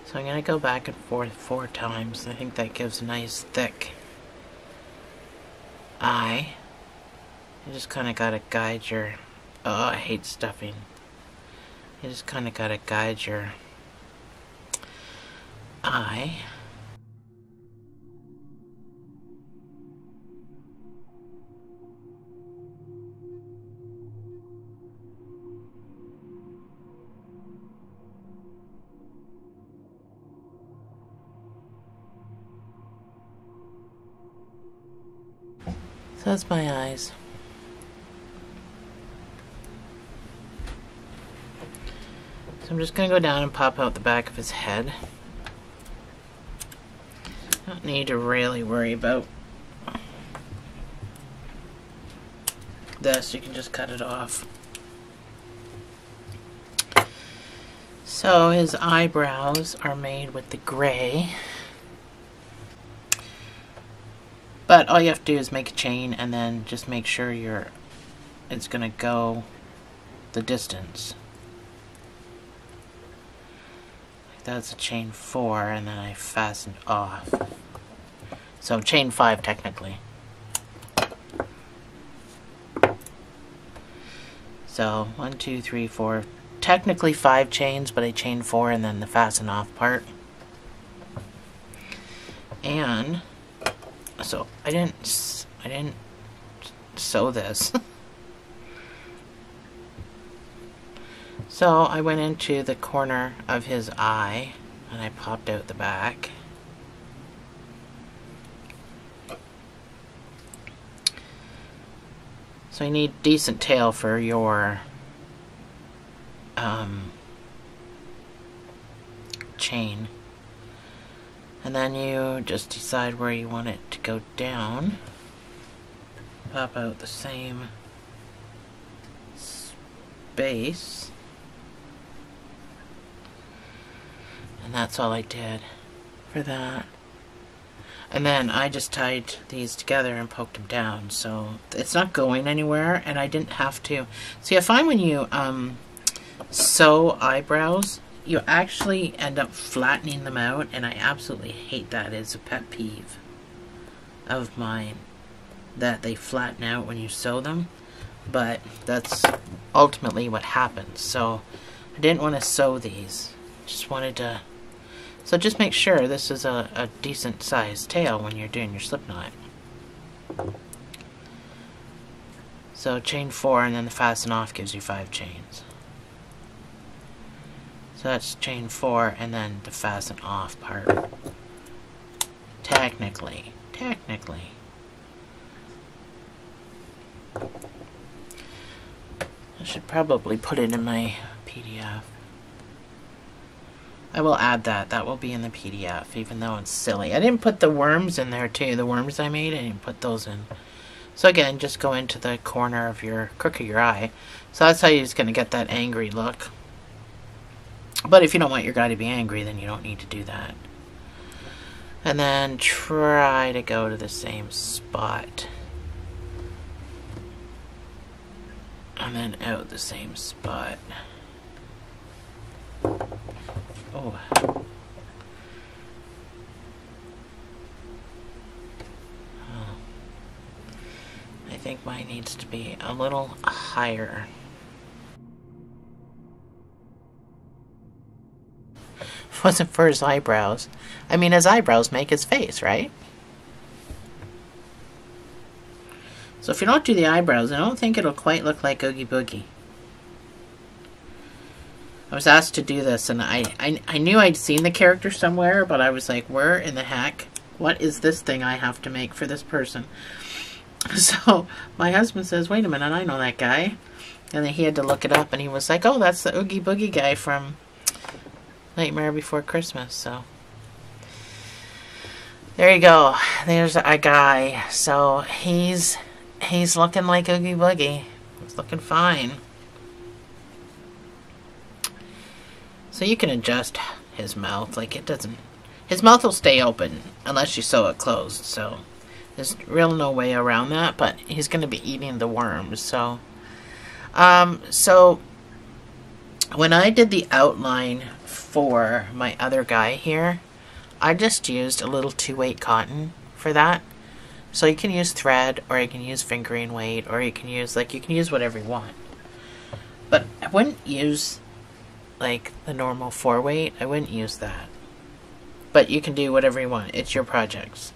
So I'm going to go back and forth 4 times. I think that gives a nice thick eye. You just kind of got to guide your... Oh, I hate stuffing. You just kind of got to guide your eye. So that's my eyes. So I'm just going to go down and pop out the back of his head. Don't need to really worry about this, you can just cut it off. So his eyebrows are made with the gray. But all you have to do is make a chain and then just make sure it's going to go the distance. That's a chain 4, and then I fastened off. So chain 5 technically. So 1, 2, 3, 4. Technically 5 chains, but I chained 4 and then the fasten off part. And so I didn't sew this. So I went into the corner of his eye and I popped out the back. So you need decent tail for your chain. And then you just decide where you want it to go down. Pop out the same space. And that's all I did for that. And then I just tied these together and poked them down. So it's not going anywhere, and I didn't have to. See, I find when you sew eyebrows, you actually end up flattening them out, and I absolutely hate that. It's a pet peeve of mine that they flatten out when you sew them. But that's ultimately what happens. So I didn't want to sew these. Just wanted to... So just make sure this is a decent sized tail when you're doing your slip knot. So chain 4 and then the fasten off gives you 5 chains. So that's chain 4 and then the fasten off part. Technically. I should probably put it in my PDF. I will add that. That will be in the PDF, even though it's silly. I didn't put the worms in there, too. The worms I made, I didn't put those in. So again, just go into the corner of your crook of your eye. So that's how you're just going to get that angry look. But if you don't want your guy to be angry, then you don't need to do that. And then try to go to the same spot. And then out the same spot. Oh. I think mine needs to be a little higher. If it wasn't for his eyebrows. I mean, his eyebrows make his face, right? So if you don't do the eyebrows, I don't think it'll quite look like Oogie Boogie. I was asked to do this, and I knew I'd seen the character somewhere, but I was like, where in the heck? What is this thing I have to make for this person? So my husband says, wait a minute, I know that guy. And then he had to look it up, and he was like, oh, that's the Oogie Boogie guy from Nightmare Before Christmas. So there you go. There's a guy. So he's looking like Oogie Boogie. He's looking fine. So you can adjust his mouth. Like, it doesn't... His mouth will stay open unless you sew it closed. So there's really no way around that. But he's going to be eating the worms. So, so when I did the outline for my other guy here, I just used a little 2/8 cotton for that. So you can use thread, or you can use fingering weight, or you can use, like, you can use whatever you want. But I wouldn't use, like, the normal 4/weight. I wouldn't use that. But you can do whatever you want. It's your projects.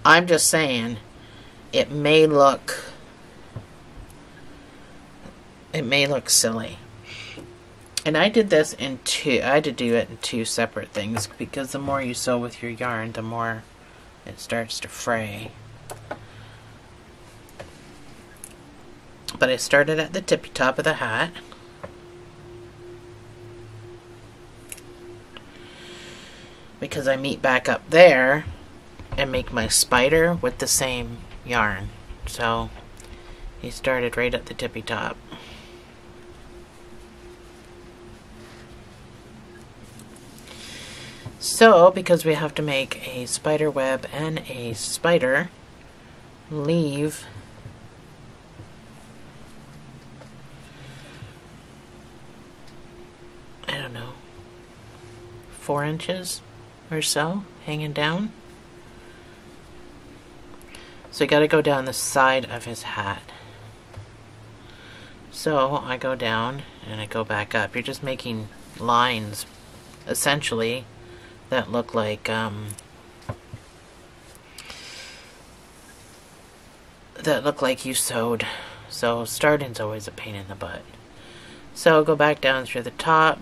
I'm just saying, it may look silly. And I did this in two. I had to do it in 2 separate things, because the more you sew with your yarn, the more it starts to fray. But I started at the tippy top of the hat. Because I meet back up there and make my spider with the same yarn. So He started right at the tippy top. So, because we have to make a spider web and a spider, leave I don't know, 4 inches or so hanging down. So you got to go down the side of his hat. So I go down and I go back up. You're just making lines, essentially, that look like you sewed. So starting's always a pain in the butt. So go back down through the top,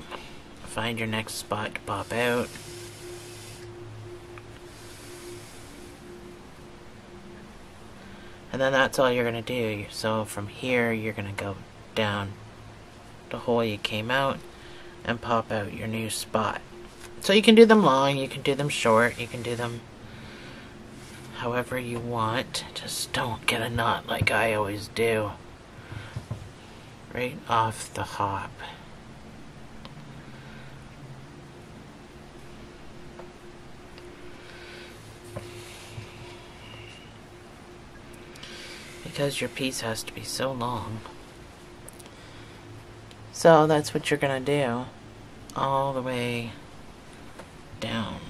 find your next spot to pop out. And then that's all you're going to do. So from here, you're going to go down the hole you came out and pop out your new spot. So you can do them long, you can do them short, you can do them however you want. Just don't get a knot like I always do. Right off the hop. Because your piece has to be so long. So that's what you're gonna do all the way down.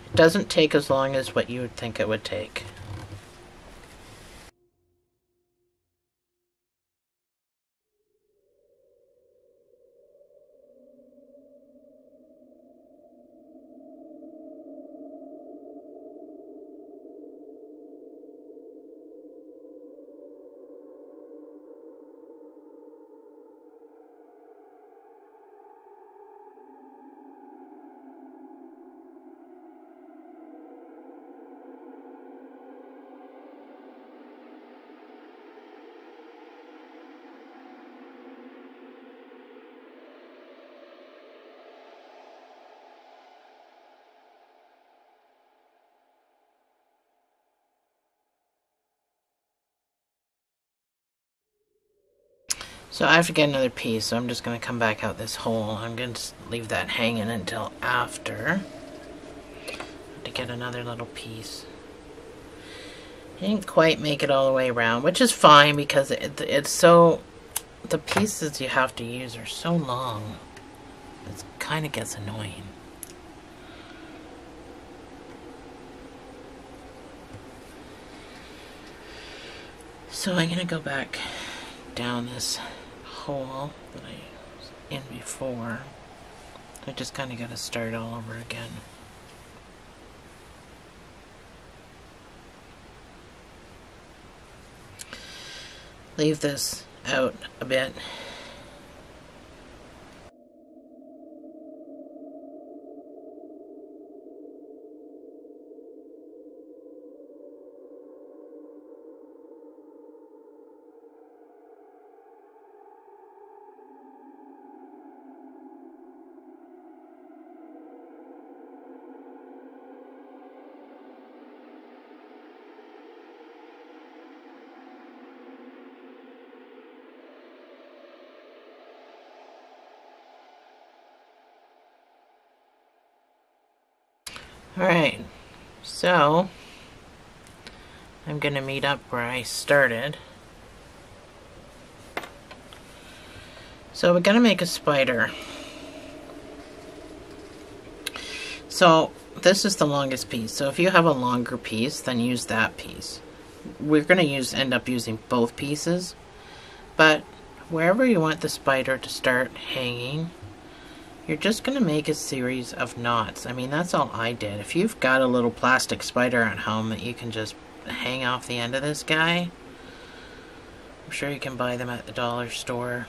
It doesn't take as long as what you would think it would take. So I have to get another piece, so I'm just going to come back out this hole. I'm going to leave that hanging until after to get another little piece. I didn't quite make it all the way around, which is fine because it's so... the pieces you have to use are so long. It kind of gets annoying. So I'm going to go back down this hole that I was in before. I just kind of got to start all over again. Leave this out a bit. Alright, so I'm going to meet up where I started. So we're going to make a spider. So this is the longest piece. So if you have a longer piece, then use that piece. We're going to end up using both pieces. But wherever you want the spider to start hanging, you're just going to make a series of knots. I mean, that's all I did. If you've got a little plastic spider at home that you can just hang off the end of this guy, I'm sure you can buy them at the dollar store,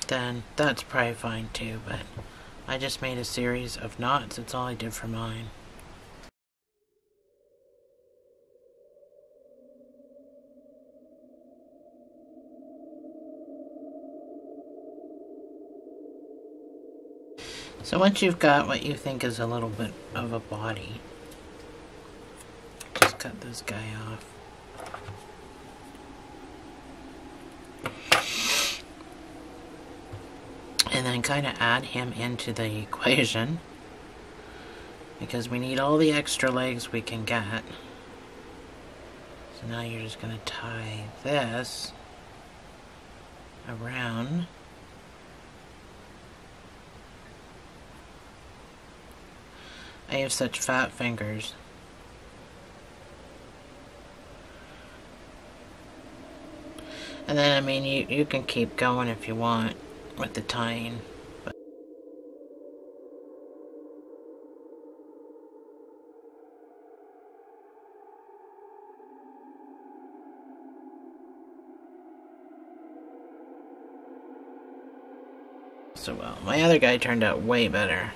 then that's probably fine too. But I just made a series of knots. That's all I did for mine. So once you've got what you think is a little bit of a body, just cut this guy off. And then kind of add him into the equation, because we need all the extra legs we can get. So now you're just going to tie this around. I have such fat fingers. And then, I mean, you can keep going if you want with the tying. But so well, my other guy turned out way better.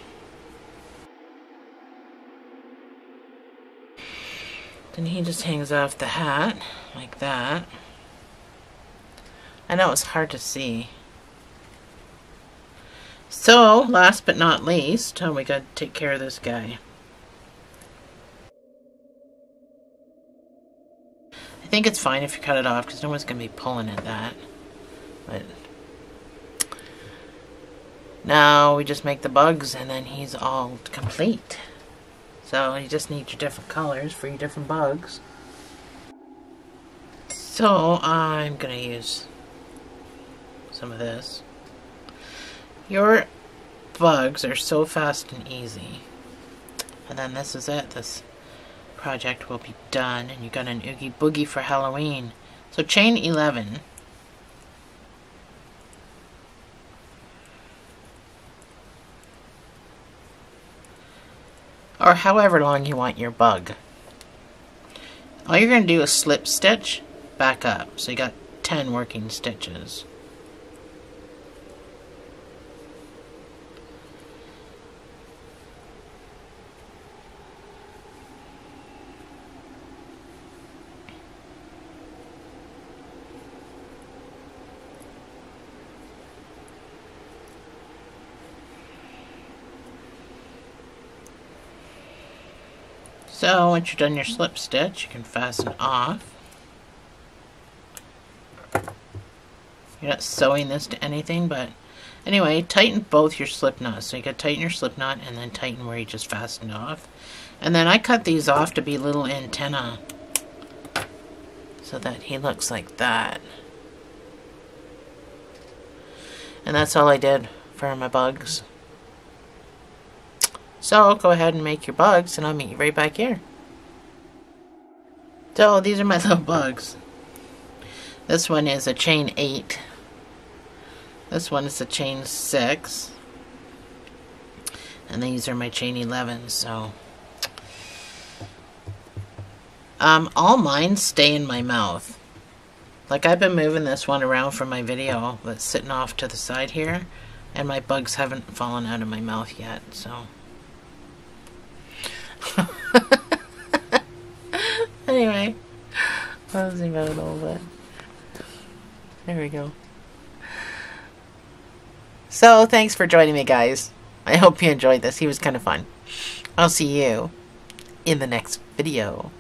Then he just hangs off the hat like that. I know it's hard to see. So, last but not least, we got to take care of this guy. I think it's fine if you cut it off, because no one's going to be pulling at that. But now we just make the bugs, and then he's all complete. So you just need your different colors for your different bugs. So I'm going to use some of this. Your bugs are so fast and easy. And then this is it. This project will be done. And you got an Oogie Boogie for Halloween. So chain 11. Or however long you want your bug. All you're going to do is slip stitch back up. So you got 10 working stitches. So once you're done your slip stitch, you can fasten off. You're not sewing this to anything, but anyway, tighten both your slip knots. So you gotta tighten your slip knot and then tighten where you just fastened off. And then I cut these off to be little antenna so that he looks like that. And that's all I did for my bugs. So go ahead and make your bugs, and I'll meet you right back here. So these are my little bugs. This one is a chain 8. This one is a chain 6. And these are my chain 11, so all mine stay in my mouth. Like, I've been moving this one around from my video that's sitting off to the side here, and my bugs haven't fallen out of my mouth yet, so anyway, I'll zoom out a little bit. There we go. So, thanks for joining me, guys. I hope you enjoyed this. He was kind of fun. I'll see you in the next video.